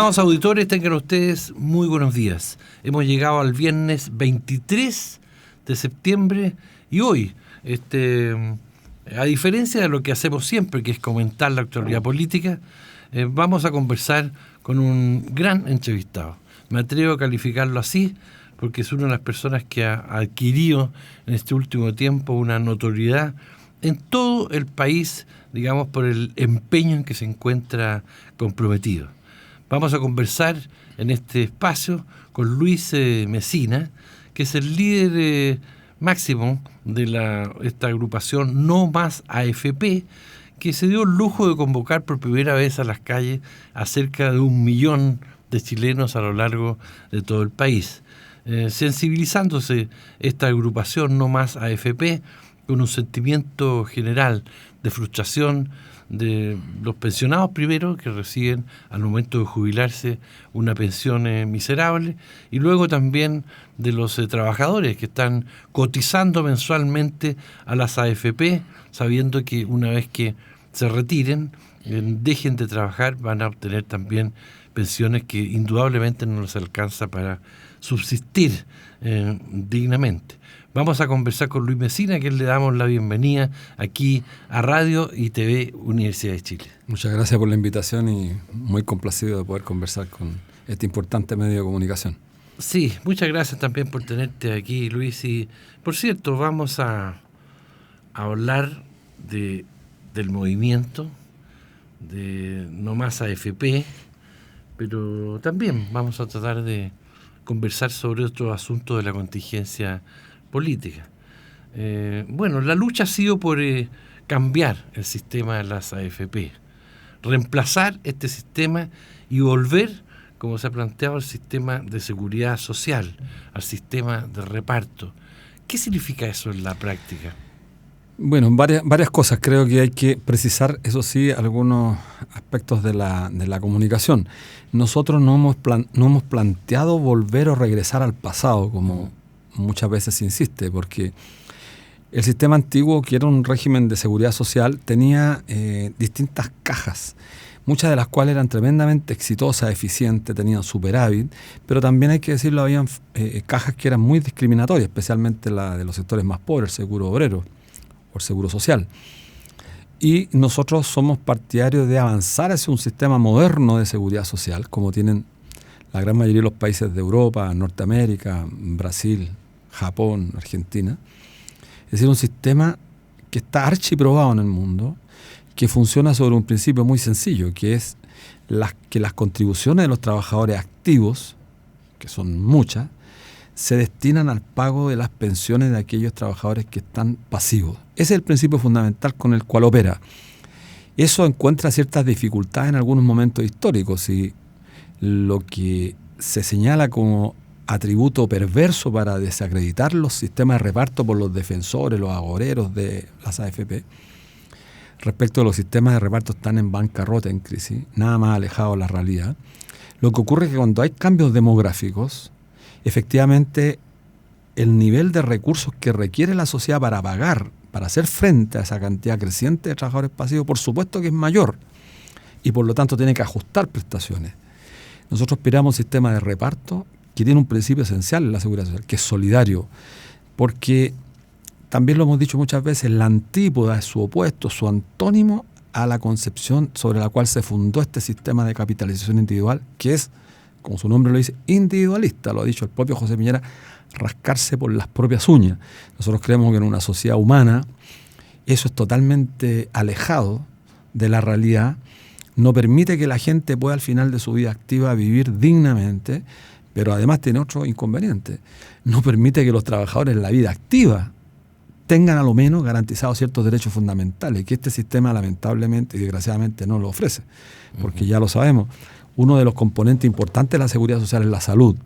Estimados auditores, tengan ustedes muy buenos días. Hemos llegado al viernes 23 de septiembre y hoy, a diferencia de lo que hacemos siempre, que es comentar la actualidad política, vamos a conversar con un gran entrevistado. Me atrevo a calificarlo así porque es una de las personas que ha adquirido en este último tiempo una notoriedad en todo el país, digamos, por el empeño en que se encuentra comprometido. Vamos a conversar en este espacio con Luis Mesina, que es el líder máximo de esta agrupación No Más AFP, que se dio el lujo de convocar por primera vez a las calles a cerca de 1 millón de chilenos a lo largo de todo el país, sensibilizándose esta agrupación No Más AFP con un sentimiento general de frustración de los pensionados primero, que reciben al momento de jubilarse una pensión miserable, y luego también de los trabajadores que están cotizando mensualmente a las AFP, sabiendo que una vez que se retiren, dejen de trabajar, van a obtener también pensiones que indudablemente no les alcanza para subsistir dignamente. Vamos a conversar con Luis Mesina, que le damos la bienvenida aquí a Radio y TV Universidad de Chile. Muchas gracias por la invitación y muy complacido de poder conversar con este importante medio de comunicación. Sí, muchas gracias también por tenerte aquí, Luis. Y, por cierto, vamos a hablar del movimiento de No Más AFP, pero también vamos a tratar de conversar sobre otro asunto de la contingencia política. La lucha ha sido por cambiar el sistema de las AFP, reemplazar este sistema y volver, como se ha planteado, al sistema de seguridad social, al sistema de reparto. ¿Qué significa eso en la práctica? Bueno, varias cosas. Creo que hay que precisar, eso sí, algunos aspectos de la comunicación. Nosotros no hemos planteado volver o regresar al pasado, como muchas veces se insiste, porque el sistema antiguo, que era un régimen de seguridad social, tenía distintas cajas, muchas de las cuales eran tremendamente exitosas, eficientes, tenían superávit, pero también hay que decirlo, habían cajas que eran muy discriminatorias, especialmente la de los sectores más pobres, el seguro obrero o el seguro social. Y nosotros somos partidarios de avanzar hacia un sistema moderno de seguridad social, como tienen la gran mayoría de los países de Europa, Norteamérica, Brasil, Japón, Argentina. Es decir, un sistema que está archiprobado en el mundo, que funciona sobre un principio muy sencillo, que es que las contribuciones de los trabajadores activos, que son muchas, se destinan al pago de las pensiones de aquellos trabajadores que están pasivos. Ese es el principio fundamental con el cual opera. Eso encuentra ciertas dificultades en algunos momentos históricos, y lo que se señala como atributo perverso para desacreditar los sistemas de reparto por los defensores, los agoreros de las AFP, respecto de los sistemas de reparto están en bancarrota, en crisis, nada más alejado de la realidad. Lo que ocurre es que cuando hay cambios demográficos, efectivamente el nivel de recursos que requiere la sociedad para pagar, para hacer frente a esa cantidad creciente de trabajadores pasivos, por supuesto que es mayor, y por lo tanto tiene que ajustar prestaciones. Nosotros aspiramos a un sistema de reparto que tiene un principio esencial en la seguridad social, que es solidario, porque también lo hemos dicho muchas veces, la antípoda es su opuesto, su antónimo a la concepción sobre la cual se fundó este sistema de capitalización individual, que es, como su nombre lo dice, individualista. Lo ha dicho el propio José Piñera, rascarse por las propias uñas. Nosotros creemos que en una sociedad humana eso es totalmente alejado de la realidad, no permite que la gente pueda al final de su vida activa vivir dignamente, pero además tiene otro inconveniente. No permite que los trabajadores en la vida activa tengan a lo menos garantizados ciertos derechos fundamentales, que este sistema lamentablemente y desgraciadamente no lo ofrece. Porque ya lo sabemos, uno de los componentes importantes de la seguridad social es la salud.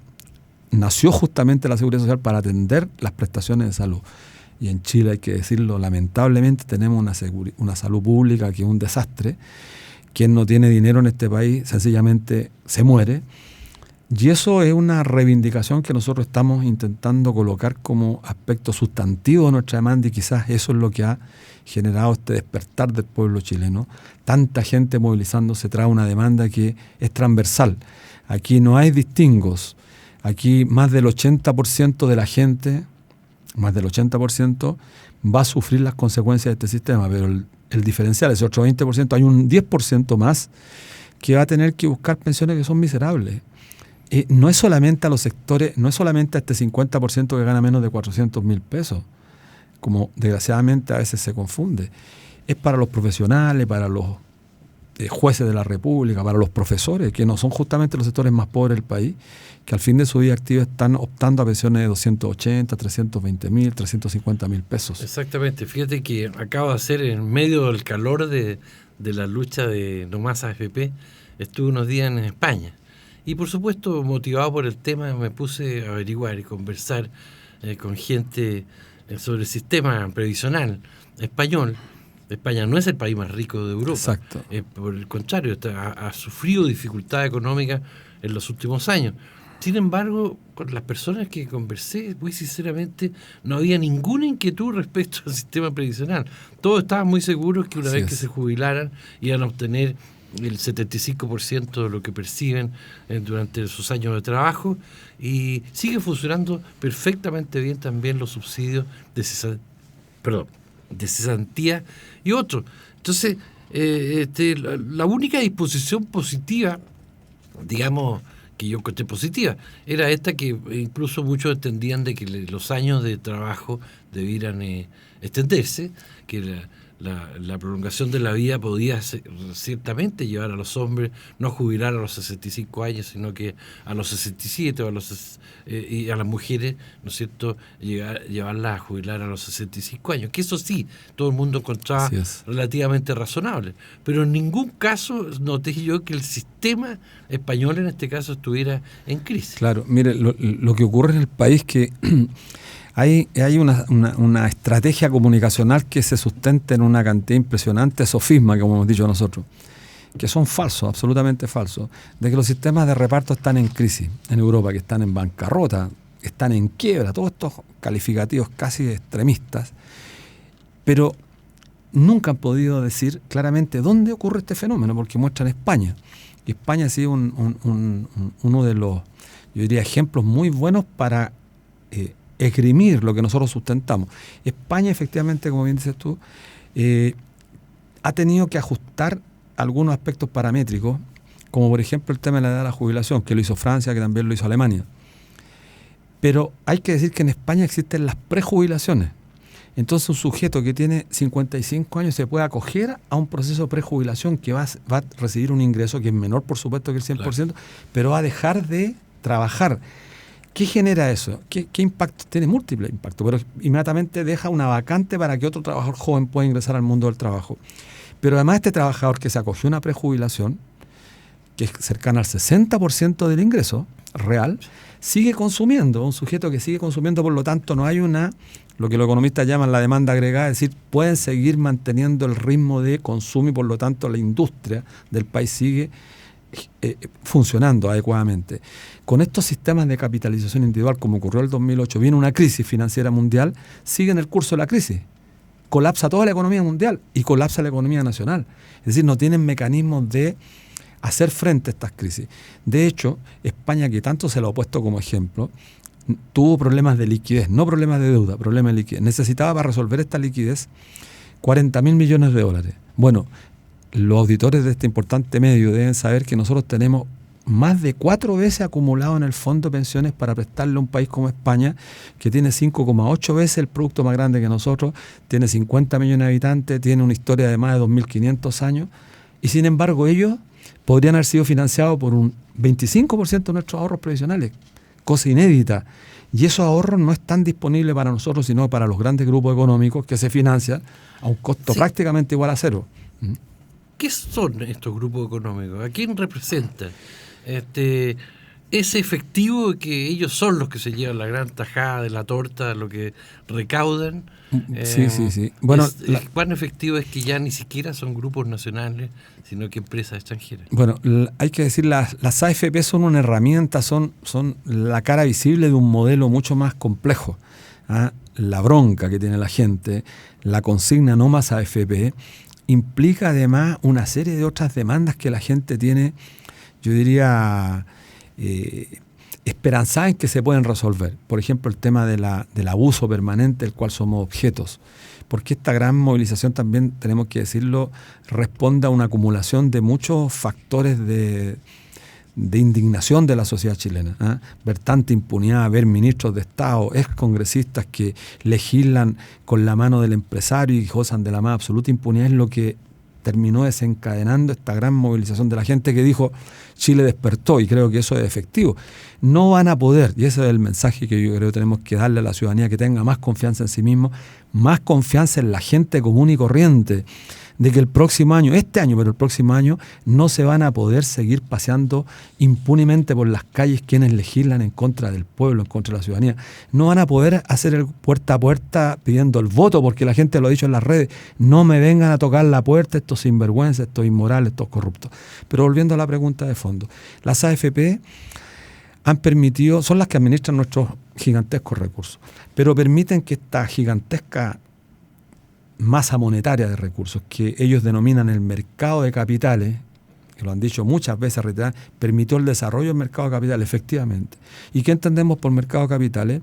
Nació justamente la seguridad social para atender las prestaciones de salud. Y en Chile, hay que decirlo, lamentablemente tenemos una salud pública que es un desastre. Quien no tiene dinero en este país sencillamente se muere. Y eso es una reivindicación que nosotros estamos intentando colocar como aspecto sustantivo de nuestra demanda, y quizás eso es lo que ha generado este despertar del pueblo chileno. Tanta gente movilizándose tras una demanda que es transversal. Aquí no hay distingos. Aquí más del 80% de la gente, más del 80%, va a sufrir las consecuencias de este sistema, pero el diferencial, ese otro 20%, hay un 10% más que va a tener que buscar pensiones que son miserables. No es solamente a los sectores, no es solamente a este 50% que gana menos de 400.000 pesos, como desgraciadamente a veces se confunde. Es para los profesionales, para los jueces de la República, para los profesores, que no son justamente los sectores más pobres del país, que al fin de su vida activa están optando a pensiones de 280, 320.000, 350.000 pesos. Exactamente. Fíjate que acabo de hacer, en medio del calor de la lucha de No Más AFP, estuve unos días en España. Y por supuesto, motivado por el tema, me puse a averiguar y conversar con gente sobre el sistema previsional español. España no es el país más rico de Europa. Exacto. Por el contrario, ha sufrido dificultad económica en los últimos años. Sin embargo, con las personas que conversé, muy sinceramente, no había ninguna inquietud respecto al sistema previsional. Todos estaban muy seguros que una vez que se jubilaran iban a obtener el 75% de lo que perciben durante sus años de trabajo, y sigue funcionando perfectamente bien también los subsidios de cesantía y otros. Entonces, la única disposición positiva, digamos, que yo encontré positiva, era esta, que incluso muchos entendían de que los años de trabajo debieran extenderse, que la prolongación de la vida podía ciertamente llevar a los hombres no a jubilar a los 65 años, sino que a los 67 o y a las mujeres, ¿no es cierto?, llevarlas a jubilar a los 65 años, que eso sí, todo el mundo encontraba relativamente razonable, pero en ningún caso noté yo que el sistema español en este caso estuviera en crisis. Claro, mire, lo que ocurre en el país que hay una estrategia comunicacional que se sustenta en una cantidad impresionante de sofismas, como hemos dicho nosotros, que son falsos, absolutamente falsos, de que los sistemas de reparto están en crisis en Europa, que están en bancarrota, que están en quiebra, todos estos calificativos casi extremistas, pero nunca han podido decir claramente dónde ocurre este fenómeno, porque muestran España. Y España ha sido uno de los, yo diría, ejemplos muy buenos para esgrimir lo que nosotros sustentamos. España, efectivamente, como bien dices tú, ha tenido que ajustar algunos aspectos paramétricos, como por ejemplo el tema de la edad de la jubilación, que lo hizo Francia, que también lo hizo Alemania. Pero hay que decir que en España existen las prejubilaciones. Entonces un sujeto que tiene 55 años se puede acoger a un proceso de prejubilación que va a recibir un ingreso que es menor, por supuesto, que el 100%, claro, pero va a dejar de trabajar. ¿Qué genera eso? ¿Qué impacto? Tiene múltiples impactos, pero inmediatamente deja una vacante para que otro trabajador joven pueda ingresar al mundo del trabajo. Pero además este trabajador que se acogió a una prejubilación, que es cercana al 60% del ingreso real, sigue consumiendo, un sujeto que sigue consumiendo, por lo tanto no hay lo que los economistas llaman la demanda agregada, es decir, pueden seguir manteniendo el ritmo de consumo y por lo tanto la industria del país sigue funcionando adecuadamente. Con estos sistemas de capitalización individual, como ocurrió en el 2008, viene una crisis financiera mundial, sigue en el curso de la crisis. Colapsa toda la economía mundial y colapsa la economía nacional. Es decir, no tienen mecanismos de hacer frente a estas crisis. De hecho, España, que tanto se lo ha puesto como ejemplo, tuvo problemas de liquidez, no problemas de deuda, problemas de liquidez. Necesitaba para resolver esta liquidez 40.000 millones de dólares. Bueno, los auditores de este importante medio deben saber que nosotros tenemos más de 4 veces acumulado en el fondo de pensiones para prestarle a un país como España, que tiene 5,8 veces el producto más grande que nosotros, tiene 50 millones de habitantes, tiene una historia de más de 2.500 años, y sin embargo ellos podrían haber sido financiados por un 25% de nuestros ahorros previsionales, cosa inédita. Y esos ahorros no están disponibles para nosotros, sino para los grandes grupos económicos que se financian a un costo prácticamente igual a cero. ¿Qué son estos grupos económicos? ¿A quién representan? ¿Es efectivo que ellos son los que se llevan la gran tajada de la torta, lo que recaudan? Sí. Bueno, ¿cuán efectivo es que ya ni siquiera son grupos nacionales, sino que empresas extranjeras? Bueno, hay que decir, las AFP son una herramienta, son la cara visible de un modelo mucho más complejo. La bronca que tiene la gente, la consigna no más AFP, implica además una serie de otras demandas que la gente tiene, yo diría, esperanzadas en que se pueden resolver. Por ejemplo, el tema del abuso permanente del cual somos objetos. Porque esta gran movilización también, tenemos que decirlo, responde a una acumulación de muchos factores de indignación de la sociedad chilena. Ver tanta impunidad, ver ministros de Estado, excongresistas que legislan con la mano del empresario y gozan de la más absoluta impunidad, es lo que terminó desencadenando esta gran movilización de la gente que dijo Chile despertó, y creo que eso es efectivo. No van a poder, y ese es el mensaje que yo creo que tenemos que darle a la ciudadanía, que tenga más confianza en sí mismo, más confianza en la gente común y corriente, de que el próximo año, pero el próximo año, no se van a poder seguir paseando impunemente por las calles quienes legislan en contra del pueblo, en contra de la ciudadanía. No van a poder hacer el puerta a puerta pidiendo el voto, porque la gente lo ha dicho en las redes, no me vengan a tocar la puerta estos sinvergüenzas, estos inmorales, estos corruptos. Pero volviendo a la pregunta de fondo, las AFP han permitido, son las que administran nuestros gigantescos recursos, pero permiten que esta gigantesca masa monetaria de recursos, que ellos denominan el mercado de capitales, que lo han dicho muchas veces, permitió el desarrollo del mercado de capitales, efectivamente. ¿Y qué entendemos por mercado de capitales?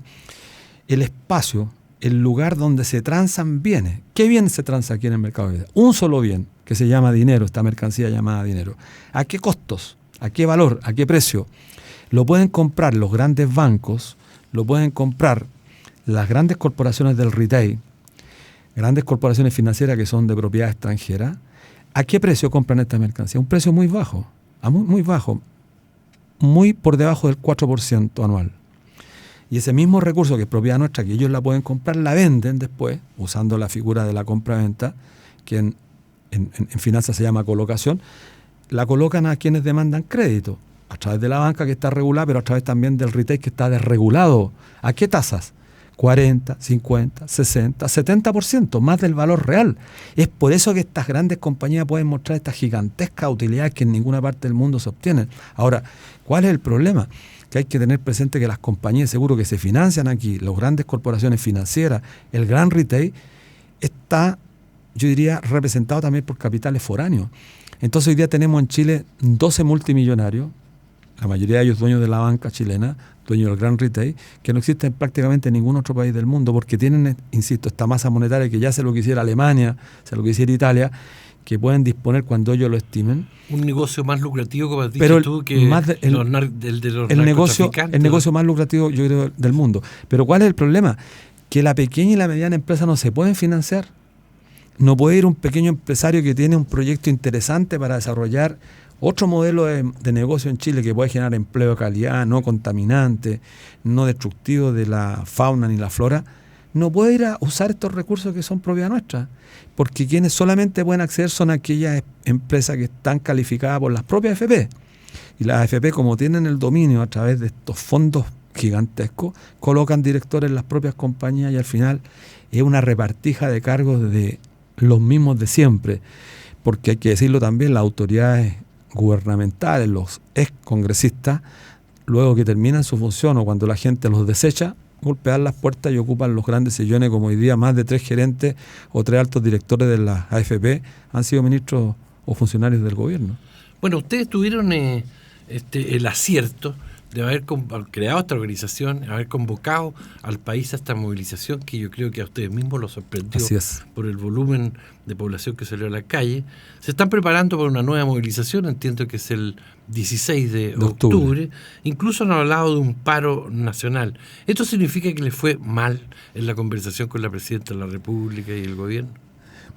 El espacio, el lugar donde se transan bienes. ¿Qué bien se transa aquí en el mercado de capitales? Un solo bien, que se llama dinero, esta mercancía llamada dinero. ¿A qué costos? ¿A qué valor? ¿A qué precio? Lo pueden comprar los grandes bancos, lo pueden comprar las grandes corporaciones del retail, grandes corporaciones financieras que son de propiedad extranjera. ¿A qué precio compran esta mercancía? Un precio muy bajo, muy bajo, muy por debajo del 4% anual. Y ese mismo recurso que es propiedad nuestra, que ellos la pueden comprar, la venden después, usando la figura de la compra-venta, que en finanzas se llama colocación, la colocan a quienes demandan crédito, a través de la banca que está regulada, pero a través también del retail que está desregulado. ¿A qué tasas? 40, 50, 60, 70%, más del valor real. Es por eso que estas grandes compañías pueden mostrar estas gigantescas utilidades que en ninguna parte del mundo se obtienen. Ahora, ¿cuál es el problema? Que hay que tener presente que las compañías de seguro que se financian aquí, las grandes corporaciones financieras, el gran retail, está, yo diría, representado también por capitales foráneos. Entonces hoy día tenemos en Chile 12 multimillonarios, la mayoría de ellos dueños de la banca chilena, dueños del gran retail, que no existen prácticamente en ningún otro país del mundo, porque tienen, insisto, esta masa monetaria que ya se lo quisiera Alemania, se lo quisiera Italia, que pueden disponer cuando ellos lo estimen. Un negocio más lucrativo, como has dicho pero tú, que el negocio más lucrativo, yo creo, del mundo. Pero ¿cuál es el problema? Que la pequeña y la mediana empresa no se pueden financiar. No puede ir un pequeño empresario que tiene un proyecto interesante para desarrollar otro modelo de negocio en Chile que puede generar empleo de calidad, no contaminante, no destructivo de la fauna ni la flora, no puede ir a usar estos recursos que son propiedad nuestra, porque quienes solamente pueden acceder son aquellas empresas que están calificadas por las propias AFP. Y las AFP, como tienen el dominio a través de estos fondos gigantescos, colocan directores en las propias compañías y al final es una repartija de cargos de los mismos de siempre, porque hay que decirlo también, las autoridades gubernamentales, los excongresistas, luego que terminan su función o cuando la gente los desecha, golpean las puertas y ocupan los grandes sillones, como hoy día más de 3 gerentes o 3 altos directores de las AFP han sido ministros o funcionarios del gobierno. Bueno, ustedes tuvieron el acierto de haber creado esta organización, haber convocado al país a esta movilización que yo creo que a ustedes mismos los sorprendió por el volumen de población que salió a la calle. Se están preparando para una nueva movilización, entiendo que es el 16 de octubre. Incluso han hablado de un paro nacional. ¿Esto significa que les fue mal en la conversación con la Presidenta de la República y el gobierno?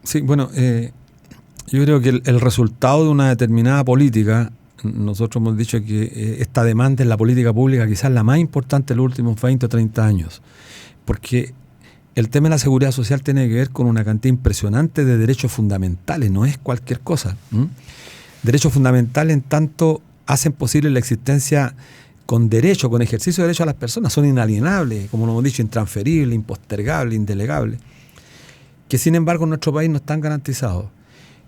Sí, bueno, yo creo que el resultado de una determinada política, nosotros hemos dicho que esta demanda en la política pública quizás la más importante de los últimos 20 o 30 años, porque el tema de la seguridad social tiene que ver con una cantidad impresionante de derechos fundamentales, no es cualquier cosa. Derechos fundamentales en tanto hacen posible la existencia con derecho, con ejercicio de derecho a las personas, son inalienables, como lo hemos dicho, intransferibles, impostergables, indelegables, que sin embargo en nuestro país no están garantizados.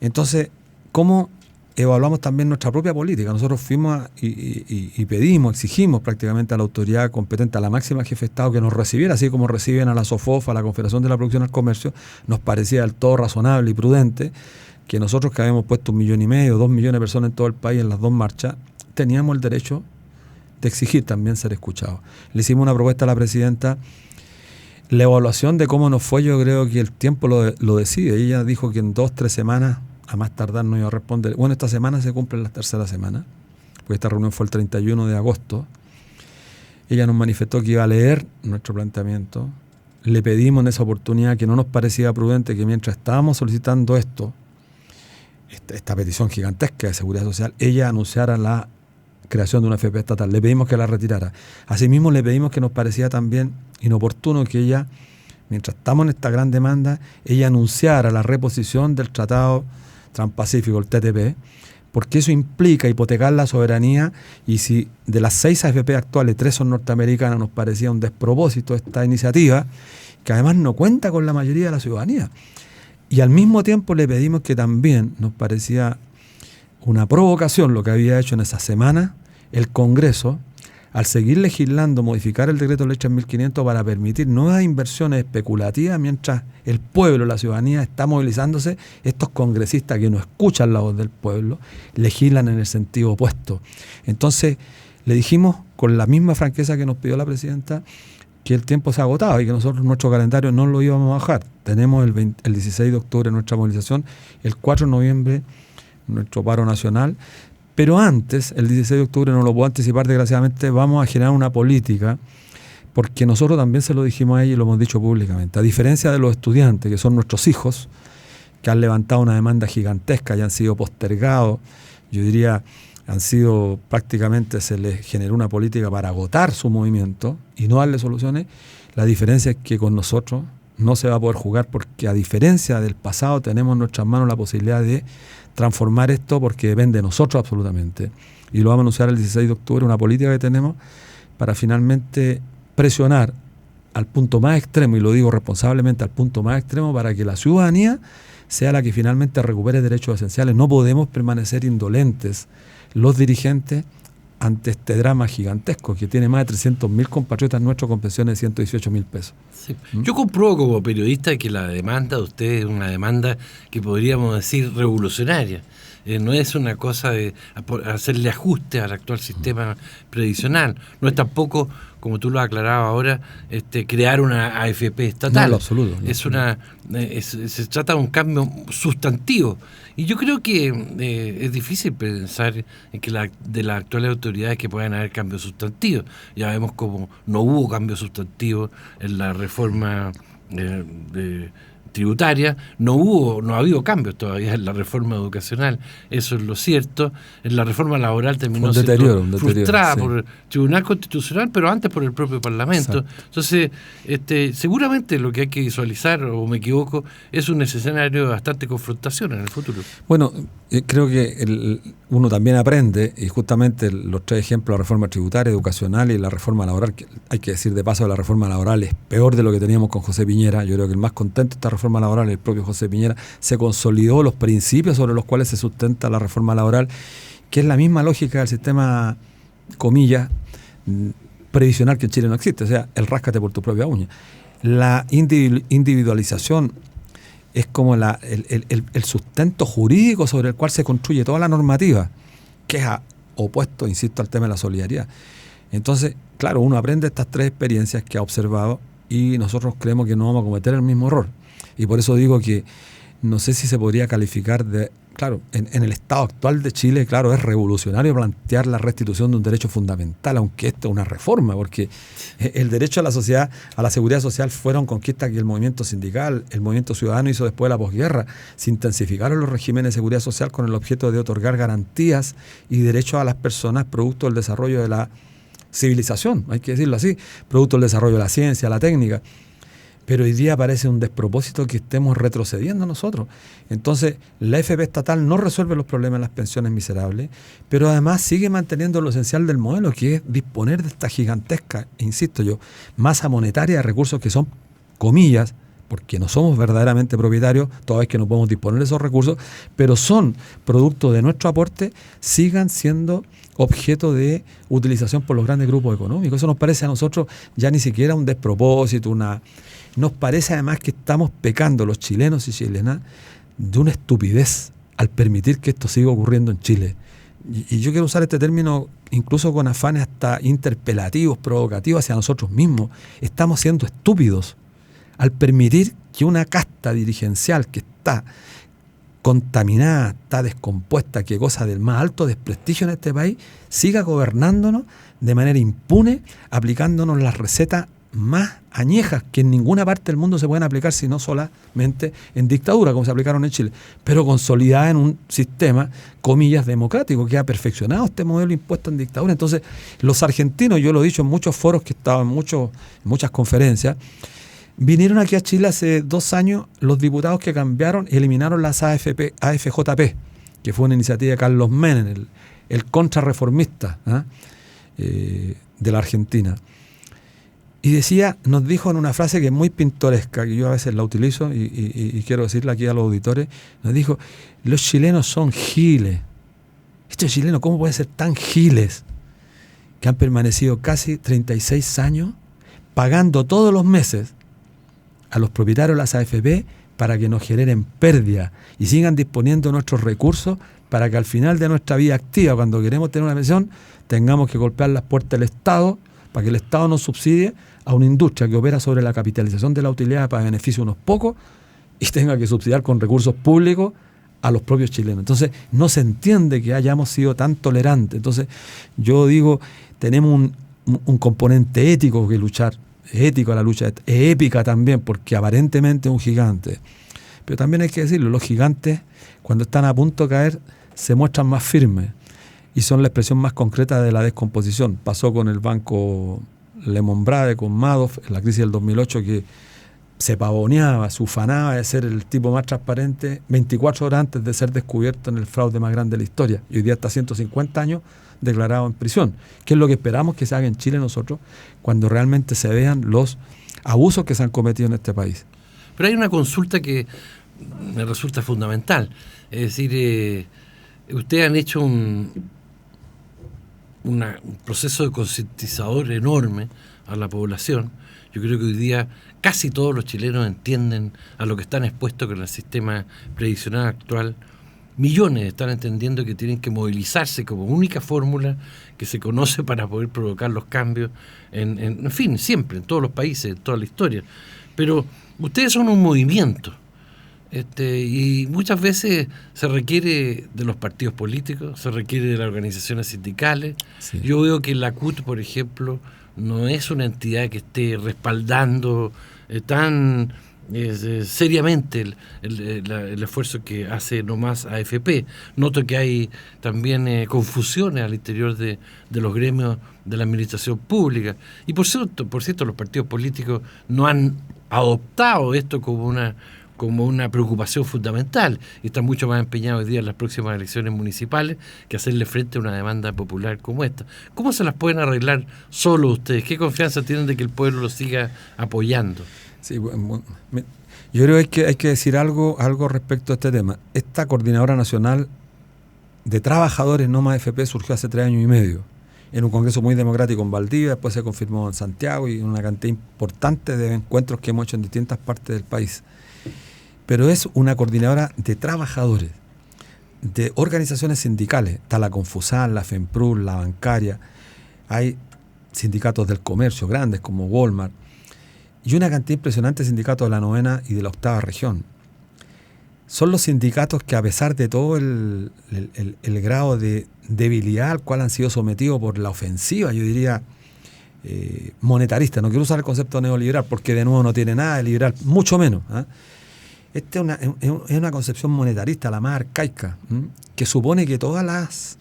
Entonces, ¿cómo evaluamos también nuestra propia política? Nosotros fuimos y pedimos, exigimos prácticamente a la autoridad competente, a la máxima jefe de Estado, que nos recibiera, así como reciben a la SOFOF, a la Confederación de la Producción al Comercio. Nos parecía del todo razonable y prudente que nosotros, que habíamos puesto 1,5 millones, 2 millones de personas en todo el país en las 2 marchas, teníamos el derecho de exigir también ser escuchados. Le hicimos una propuesta a la presidenta. La evaluación de cómo nos fue, yo creo que el tiempo lo decide. Ella dijo que en 2-3 semanas, a más tardar, no iba a responder. Bueno, esta semana se cumple la tercera semana, porque esta reunión fue el 31 de agosto. Ella nos manifestó que iba a leer nuestro planteamiento. Le pedimos en esa oportunidad que no nos parecía prudente que mientras estábamos solicitando esta petición gigantesca de seguridad social, ella anunciara la creación de una AFP estatal. Le pedimos que la retirara. Asimismo, le pedimos que nos parecía también inoportuno que ella, mientras estamos en esta gran demanda, ella anunciara la reposición del Tratado Transpacífico, el TTP, porque eso implica hipotecar la soberanía, y si de las 6 AFP actuales 3 son norteamericanas, nos parecía un despropósito esta iniciativa, que además no cuenta con la mayoría de la ciudadanía. Y al mismo tiempo le pedimos que también nos parecía una provocación lo que había hecho en esa semana el Congreso, al seguir legislando, modificar el decreto de ley 3.500 para permitir nuevas inversiones especulativas mientras el pueblo, la ciudadanía está movilizándose. Estos congresistas que no escuchan la voz del pueblo legislan en el sentido opuesto. Entonces le dijimos con la misma franqueza que nos pidió la presidenta que el tiempo se agotaba y que nosotros nuestro calendario no lo íbamos a bajar. Tenemos el 16 de octubre nuestra movilización, el 4 de noviembre nuestro paro nacional. Pero antes, el 16 de octubre, no lo puedo anticipar desgraciadamente, vamos a generar una política, porque nosotros también se lo dijimos a ella y lo hemos dicho públicamente. A diferencia de los estudiantes, que son nuestros hijos, que han levantado una demanda gigantesca y han sido postergados, yo diría, prácticamente se les generó una política para agotar su movimiento y no darle soluciones. La diferencia es que con nosotros no se va a poder jugar, porque a diferencia del pasado tenemos en nuestras manos la posibilidad de transformar esto, porque depende de nosotros absolutamente. Y lo vamos a anunciar el 16 de octubre, una política que tenemos para finalmente presionar al punto más extremo, y lo digo responsablemente, al punto más extremo, para que la ciudadanía sea la que finalmente recupere derechos esenciales. No podemos permanecer indolentes los dirigentes ante este drama gigantesco que tiene más de 300.000 compatriotas nuestros con pensiones de 118.000 pesos. Sí. Yo compruebo como periodista que la demanda de ustedes es una demanda que podríamos decir revolucionaria. No es una cosa de hacerle ajustes al actual sistema previsional. No es tampoco, como tú lo has aclarado ahora, crear una AFP estatal. No, en lo absoluto. Se trata de un cambio sustantivo. Y yo creo que es difícil pensar en que de las actuales autoridades que puedan haber cambios sustantivos. Ya vemos como no hubo cambios sustantivos en la reforma tributaria, no ha habido cambios todavía en la reforma educacional, eso es lo cierto. En la reforma laboral terminó siendo frustrada por el Tribunal Constitucional, pero antes por el propio Parlamento. Exacto. Entonces, seguramente lo que hay que visualizar, o me equivoco, es un escenario de bastante confrontación en el futuro. Bueno, creo que uno también aprende, y justamente los 3 ejemplos, la reforma tributaria, educacional y la reforma laboral, que hay que decir de paso, la reforma laboral es peor de lo que teníamos con José Piñera. Yo creo que el más contento de esta reforma laboral es el propio José Piñera. Se consolidó los principios sobre los cuales se sustenta la reforma laboral, que es la misma lógica del sistema, comillas, previsional, que en Chile no existe, o sea, el ráscate por tu propia uña. La individualización es como el sustento jurídico sobre el cual se construye toda la normativa, que es opuesto, insisto, al tema de la solidaridad. Entonces, claro, uno aprende estas 3 experiencias que ha observado, y nosotros creemos que no vamos a cometer el mismo error. Y por eso digo que no sé si se podría calificar de... Claro, en el estado actual de Chile, claro, es revolucionario plantear la restitución de un derecho fundamental, aunque esto es una reforma, porque el derecho a la sociedad, a la seguridad social, fueron conquistas que el movimiento sindical, el movimiento ciudadano hizo después de la posguerra. Se intensificaron los regímenes de seguridad social con el objeto de otorgar garantías y derechos a las personas producto del desarrollo de la civilización, hay que decirlo así, producto del desarrollo de la ciencia, la técnica. Pero hoy día parece un despropósito que estemos retrocediendo nosotros. Entonces, la AFP estatal no resuelve los problemas de las pensiones miserables, pero además sigue manteniendo lo esencial del modelo, que es disponer de esta gigantesca, insisto yo, masa monetaria de recursos que son, comillas, porque no somos verdaderamente propietarios, toda vez que no podemos disponer de esos recursos, pero son producto de nuestro aporte, sigan siendo objeto de utilización por los grandes grupos económicos. Eso nos parece a nosotros ya ni siquiera un despropósito, nos parece además que estamos pecando los chilenos y chilenas de una estupidez al permitir que esto siga ocurriendo en Chile. y yo quiero usar este término incluso con afanes hasta interpelativos, provocativos hacia nosotros mismos, estamos siendo estúpidos al permitir que una casta dirigencial que está contaminada, está descompuesta, que goza del más alto desprestigio en este país, siga gobernándonos de manera impune, aplicándonos las recetas más añejas que en ninguna parte del mundo se pueden aplicar, sino solamente en dictadura, como se aplicaron en Chile, pero consolidada en un sistema, comillas, democrático, que ha perfeccionado este modelo impuesto en dictadura. Entonces, los argentinos, yo lo he dicho en muchos foros que estaban, en muchas conferencias, vinieron aquí a Chile hace 2 años los diputados que cambiaron y eliminaron las AFJP, que fue una iniciativa de Carlos Menem, el contrarreformista de la Argentina. Y nos dijo en una frase que es muy pintoresca, que yo a veces la utilizo y quiero decirla aquí a los auditores, nos dijo: los chilenos son giles. Estos chilenos, ¿cómo pueden ser tan giles? Que han permanecido casi 36 años pagando todos los meses a los propietarios de las AFP para que nos generen pérdida y sigan disponiendo nuestros recursos para que al final de nuestra vida activa, cuando queremos tener una pensión, tengamos que golpear las puertas del Estado para que el Estado nos subsidie a una industria que opera sobre la capitalización de la utilidad para beneficio de unos pocos y tenga que subsidiar con recursos públicos a los propios chilenos. Entonces, no se entiende que hayamos sido tan tolerantes. Entonces, yo digo, tenemos un componente ético que luchar, ético a la lucha, es épica también, porque aparentemente es un gigante. Pero también hay que decirlo, los gigantes, cuando están a punto de caer, se muestran más firmes y son la expresión más concreta de la descomposición. Pasó con el banco Lehman Brothers, con Madoff, en la crisis del 2008, que se pavoneaba, se ufanaba de ser el tipo más transparente 24 horas antes de ser descubierto en el fraude más grande de la historia. Y hoy día está 150 años declarado en prisión. ¿Qué es lo que esperamos que se haga en Chile nosotros cuando realmente se vean los abusos que se han cometido en este país? Pero hay una consulta que me resulta fundamental. Es decir, ustedes han hecho un proceso de concientizador enorme a la población. Yo creo que hoy día casi todos los chilenos entienden a lo que están expuestos con el sistema previsional actual. Millones están entendiendo que tienen que movilizarse como única fórmula que se conoce para poder provocar los cambios, en fin, siempre, en todos los países, en toda la historia. Pero ustedes son un movimiento, y muchas veces se requiere de los partidos políticos, se requiere de las organizaciones sindicales. Sí. Yo veo que la CUT, por ejemplo, no es una entidad que esté respaldando tan seriamente el esfuerzo que hace nomás AFP. Noto que hay también confusiones al interior de los gremios de la administración pública. Y por cierto, los partidos políticos no han adoptado esto como una preocupación fundamental y están mucho más empeñados hoy día en las próximas elecciones municipales que hacerle frente a una demanda popular como esta. ¿Cómo se las pueden arreglar solo ustedes? ¿Qué confianza tienen de que el pueblo los siga apoyando? Sí, bueno, yo creo que hay que decir algo respecto a este tema. Esta Coordinadora Nacional de Trabajadores Noma AFP surgió hace 3 años y medio en un congreso muy democrático en Valdivia, después se confirmó en Santiago y una cantidad importante de encuentros que hemos hecho en distintas partes del país. Pero es una coordinadora de trabajadores, de organizaciones sindicales. Está la Confusan, la FEMPRUL, la bancaria. Hay sindicatos del comercio grandes como Walmart. Y una cantidad impresionante de sindicatos de la 9ª y de la 8ª región. Son los sindicatos que, a pesar de todo el grado de debilidad al cual han sido sometidos por la ofensiva, yo diría, monetarista, no quiero usar el concepto neoliberal porque de nuevo no tiene nada de liberal, mucho menos. Esta es una concepción monetarista, la más arcaica, que supone que todas las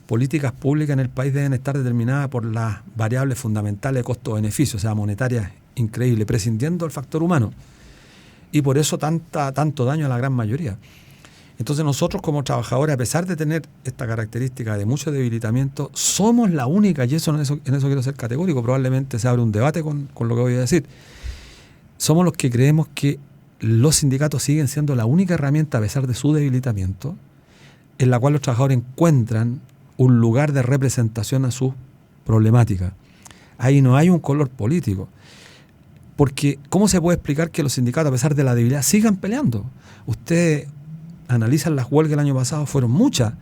políticas públicas en el país deben estar determinadas por las variables fundamentales de costo-beneficio, o sea, monetarias increíbles, prescindiendo del factor humano. Y por eso tanto daño a la gran mayoría. Entonces nosotros como trabajadores, a pesar de tener esta característica de mucho debilitamiento, somos la única, y en eso quiero ser categórico, probablemente se abre un debate con lo que voy a decir, somos los que creemos que los sindicatos siguen siendo la única herramienta, a pesar de su debilitamiento, en la cual los trabajadores encuentran un lugar de representación a sus problemáticas. Ahí no hay un color político. Porque, ¿cómo se puede explicar que los sindicatos, a pesar de la debilidad, sigan peleando? Ustedes analizan las huelgas del año pasado, fueron muchas.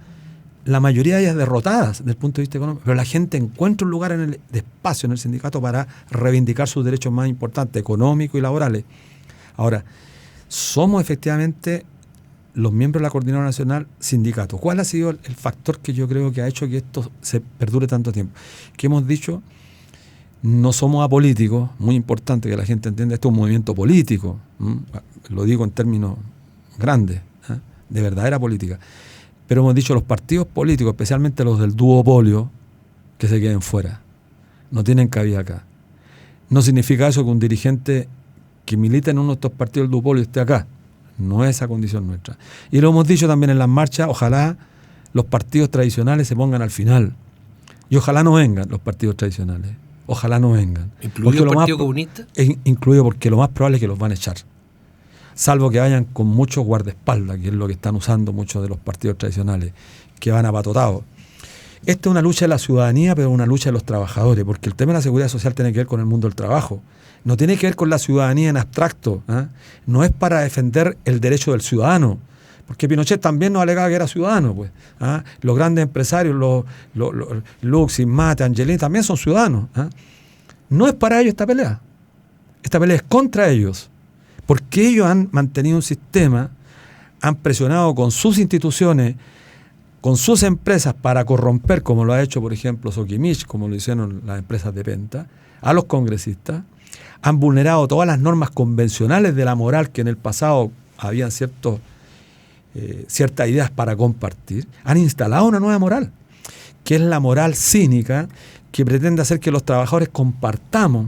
la mayoría de ellas derrotadas desde el punto de vista económico, pero la gente encuentra un lugar de espacio en el sindicato para reivindicar sus derechos más importantes, económicos y laborales. Ahora, somos efectivamente los miembros de la Coordinadora Nacional sindicato. ¿Cuál ha sido el factor que yo creo que ha hecho que esto se perdure tanto tiempo? Que hemos dicho, no somos apolíticos, muy importante que la gente entienda, esto es un movimiento político, lo digo en términos grandes, de verdadera política. Pero hemos dicho, los partidos políticos, especialmente los del duopolio, que se queden fuera. No tienen cabida acá. No significa eso que un dirigente que milita en uno de estos partidos del duopolio esté acá. No es esa condición nuestra. Y lo hemos dicho también en las marchas, ojalá los partidos tradicionales se pongan al final. Y ojalá no vengan los partidos tradicionales. Ojalá no vengan. ¿Incluido el Partido Comunista? Incluido, porque lo más probable es que los van a echar. Salvo que vayan con muchos guardaespaldas, que es lo que están usando muchos de los partidos tradicionales, que van apatotados. Esta es una lucha de la ciudadanía, pero una lucha de los trabajadores, porque el tema de la seguridad social tiene que ver con el mundo del trabajo. No tiene que ver con la ciudadanía en abstracto. No es para defender el derecho del ciudadano, porque Pinochet también nos alegaba que era ciudadano. Pues, los grandes empresarios, los Luxis, Mate, Angelini, también son ciudadanos. No es para ellos esta pelea. Esta pelea es contra ellos. Porque ellos han mantenido un sistema, han presionado con sus instituciones, con sus empresas para corromper, como lo ha hecho, por ejemplo, Sokimich, como lo hicieron las empresas de Penta, a los congresistas, han vulnerado todas las normas convencionales de la moral que en el pasado habían ciertas ideas para compartir, han instalado una nueva moral, que es la moral cínica, que pretende hacer que los trabajadores compartamos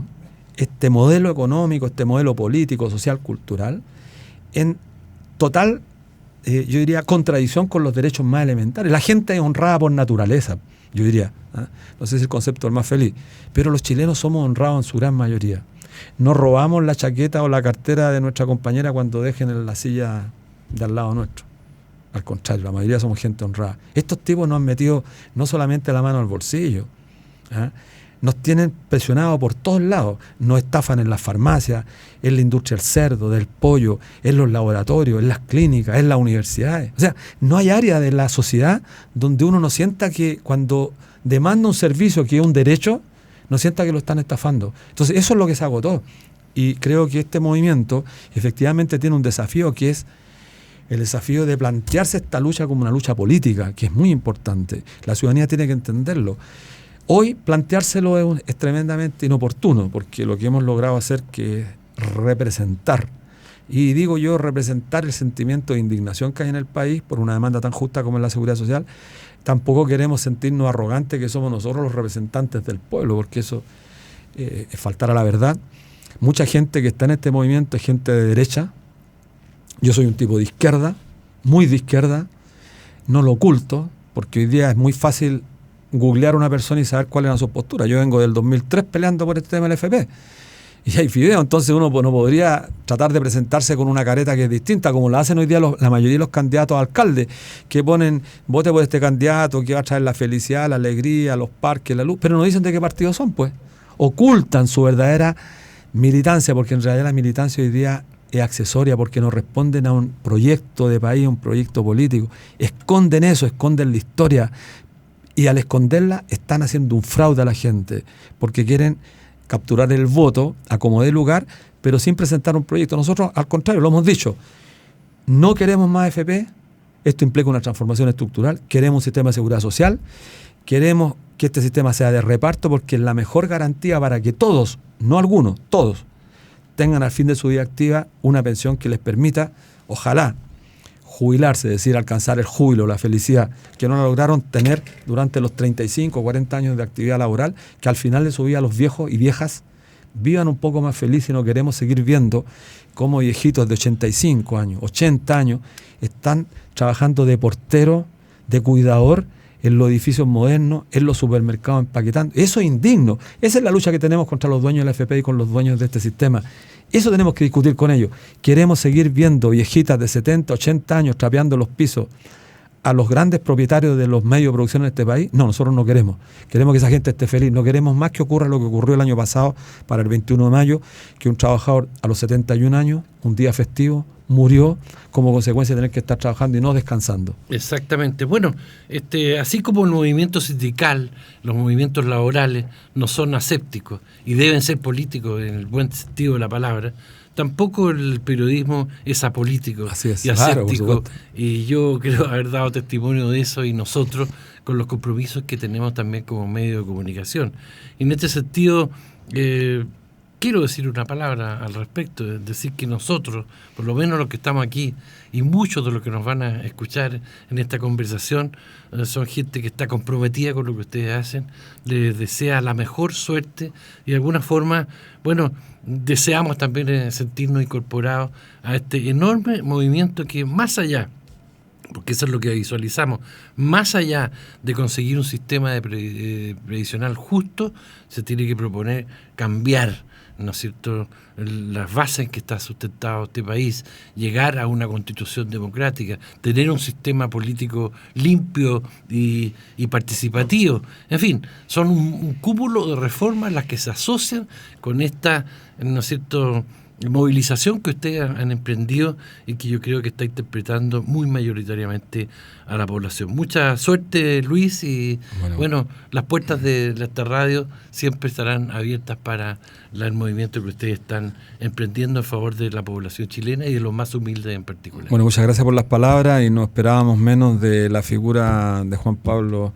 este modelo económico, este modelo político, social, cultural, en total, yo diría, contradicción con los derechos más elementales. La gente es honrada por naturaleza, yo diría, no sé si es el concepto el más feliz, pero los chilenos somos honrados en su gran mayoría. No robamos la chaqueta o la cartera de nuestra compañera cuando dejen en la silla de al lado nuestro. Al contrario, la mayoría somos gente honrada. Estos tipos nos han metido no solamente la mano al bolsillo, nos tienen presionados por todos lados, nos estafan en las farmacias, en la industria del cerdo, del pollo, en los laboratorios, en las clínicas, en las universidades. O sea, no hay área de la sociedad donde uno no sienta que cuando demanda un servicio que es un derecho, no sienta que lo están estafando. Entonces, eso es lo que se agotó. Y creo que este movimiento efectivamente tiene un desafío, que es el desafío de plantearse esta lucha como una lucha política, que es muy importante. La ciudadanía tiene que entenderlo. Hoy planteárselo es tremendamente inoportuno, porque lo que hemos logrado hacer que es representar, y digo yo representar el sentimiento de indignación que hay en el país por una demanda tan justa como es la seguridad social. Tampoco queremos sentirnos arrogantes que somos nosotros los representantes del pueblo, porque eso es faltar a la verdad. Mucha gente que está en este movimiento es gente de derecha. Yo soy un tipo de izquierda, muy de izquierda, no lo oculto, porque hoy día es muy fácil googlear a una persona y saber cuál era su postura. Yo vengo del 2003 peleando por este tema del FP. Y hay videos, entonces uno no podría tratar de presentarse con una careta que es distinta, como lo hacen hoy día la mayoría de los candidatos a alcalde, que ponen, vote por este candidato que va a traer la felicidad, la alegría, los parques, la luz, pero no dicen de qué partido son, pues. Ocultan su verdadera militancia, porque en realidad la militancia hoy día es accesoria, porque no responden a un proyecto de país, un proyecto político. Esconden eso, esconden la historia, y al esconderla están haciendo un fraude a la gente, porque quieren capturar el voto a como dé lugar, pero sin presentar un proyecto. Nosotros, al contrario, lo hemos dicho, no queremos más FP, esto implica una transformación estructural, queremos un sistema de seguridad social, queremos que este sistema sea de reparto, porque es la mejor garantía para que todos, no algunos, todos, tengan al fin de su vida activa una pensión que les permita, ojalá, jubilarse, es decir, alcanzar el júbilo, la felicidad, que no la lograron tener durante los 35 o 40 años de actividad laboral, que al final de su vida los viejos y viejas vivan un poco más felices, y no queremos seguir viendo cómo viejitos de 85 años, 80 años, están trabajando de portero, de cuidador, en los edificios modernos, en los supermercados empaquetando. Eso es indigno. Esa es la lucha que tenemos contra los dueños de la FP y con los dueños de este sistema. Eso tenemos que discutir con ellos. ¿Queremos seguir viendo viejitas de 70, 80 años trapeando los pisos a los grandes propietarios de los medios de producción en este país? No, nosotros no queremos. Queremos que esa gente esté feliz. No queremos más que ocurra lo que ocurrió el año pasado, para el 21 de mayo, que un trabajador a los 71 años un día festivo, murió como consecuencia de tener que estar trabajando y no descansando. Exactamente. Bueno, así como el movimiento sindical, los movimientos laborales no son asépticos y deben ser políticos en el buen sentido de la palabra, tampoco el periodismo es apolítico y aséptico. Y yo creo haber dado testimonio de eso, y nosotros con los compromisos que tenemos también como medio de comunicación. Y en este sentido, quiero decir una palabra al respecto, es decir que nosotros, por lo menos los que estamos aquí, y muchos de los que nos van a escuchar en esta conversación, son gente que está comprometida con lo que ustedes hacen, les desea la mejor suerte y de alguna forma, bueno, deseamos también sentirnos incorporados a este enorme movimiento que más allá, porque eso es lo que visualizamos, más allá de conseguir un sistema de previsional justo, se tiene que proponer cambiar, ¿no es cierto?, las bases en que está sustentado este país, llegar a una constitución democrática, tener un sistema político limpio y participativo. En fin, son un cúmulo de reformas las que se asocian con esta, ¿no es cierto?, movilización que ustedes han emprendido y que yo creo que está interpretando muy mayoritariamente a la población. Mucha suerte, Luis, y bueno, las puertas de esta radio siempre estarán abiertas para el movimiento que ustedes están emprendiendo en favor de la población chilena y de los más humildes en particular. Bueno, muchas gracias por las palabras, y no esperábamos menos de la figura de Juan Pablo,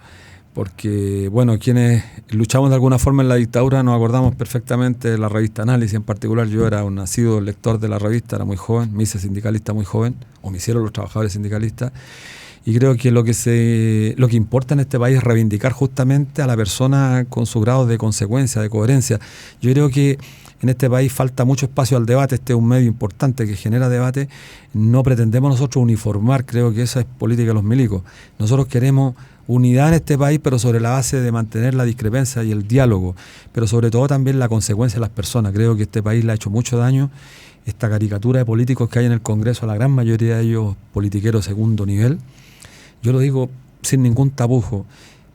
porque, bueno, quienes luchamos de alguna forma en la dictadura nos acordamos perfectamente de la revista Análisis. En particular, yo era un nacido lector de la revista, era muy joven, me hice sindicalista muy joven, o me hicieron los trabajadores sindicalistas, y creo que lo que importa en este país es reivindicar justamente a la persona con su grado de consecuencia, de coherencia. Yo creo que en este país falta mucho espacio al debate, este es un medio importante que genera debate, no pretendemos nosotros uniformar, creo que esa es política de los milicos. Nosotros queremos unidad en este país, pero sobre la base de mantener la discrepancia y el diálogo, pero sobre todo también la consecuencia de las personas. Creo que este país le ha hecho mucho daño esta caricatura de políticos que hay en el Congreso, la gran mayoría de ellos politiqueros segundo nivel. Yo lo digo sin ningún tapujo,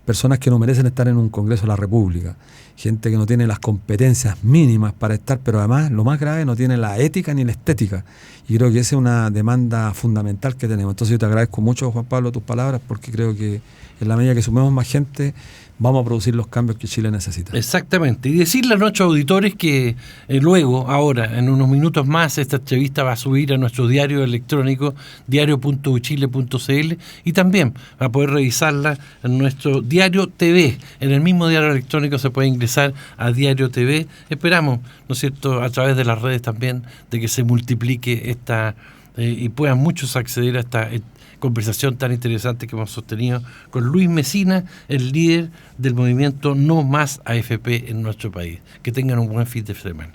personas que no merecen estar en un Congreso de la República, gente que no tiene las competencias mínimas para estar, pero además, lo más grave, no tiene la ética ni la estética. Y creo que esa es una demanda fundamental que tenemos. Entonces yo te agradezco mucho, Juan Pablo, tus palabras, porque creo que en la medida que sumemos más gente, vamos a producir los cambios que Chile necesita. Exactamente. Y decirle a nuestros auditores que luego, ahora, en unos minutos más, esta entrevista va a subir a nuestro diario electrónico, diario.uchile.cl, y también va a poder revisarla en nuestro Diario TV. En el mismo diario electrónico se puede ingresar a Diario TV. Esperamos, ¿no es cierto?, a través de las redes también, de que se multiplique esta y puedan muchos acceder a esta conversación tan interesante que hemos sostenido con Luis Mesina, el líder del movimiento No Más AFP en nuestro país. Que tengan un buen fin de semana.